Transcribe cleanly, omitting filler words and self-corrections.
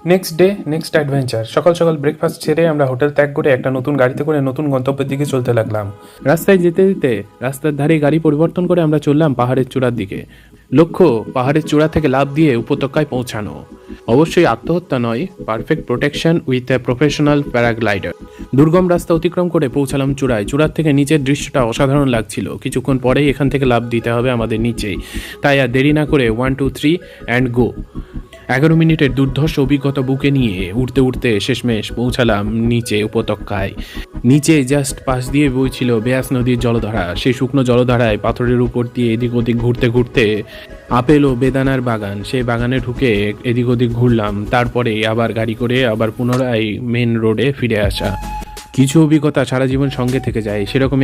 Next day next adventure. সকাল সকাল breakfast ছেড়ে আমরা হোটেল ত্যাগ করে একটা নতুন গাড়িতে করে নতুন গন্তব্যের দিকে চলতে লাগলাম। রাস্তায় যেতে যেতে রাস্তার ধারে গাড়ি পরিবর্তন করে আমরা চললাম পাহাড়ের চূড়ার দিকে। লক্ষ্য পাহাড়ের চূড়া থেকে লাফ দিয়ে উপত্যকায় পৌঁছানো। অবশ্যই আত্মহত্যা নয়, perfect protection with a professional paraglider. দুর্গম রাস্তা অতিক্রম করে পৌঁছালাম চূড়ায়। চূড়ার থেকে নিচের দৃশ্যটা অসাধারণ লাগছিল। কিছুক্ষণ পরেই এখান থেকে লাফ দিতে হবে আমাদের নিচেই। তাই আর দেরি না করে 1 2 3 অ্যান্ড গো। 11 মিনিটের দুর্ধর্ষ অভিজ্ঞতা বুকে নিয়ে উঠতে উঠতে শেষমেশ পৌঁছালাম নিচে উপত্যকায়। নিচে জাস্ট পাশ দিয়ে বইছিল বেয়াস নদীর জলধারা। সেই শুকনো জলধারায় পাথরের উপর দিয়ে এদিক ওদিক ঘুরতে ঘুরতে আপেল ও বেদানার বাগান, সেই বাগানে ঢুকে এদিক ওদিক ঘুরলাম। তারপরে আবার গাড়ি করে আবার পুনরায় মেন রোডে ফিরে আসা। কিছু অভিজ্ঞতা সারা জীবন সঙ্গে থেকে যায়, সেরকম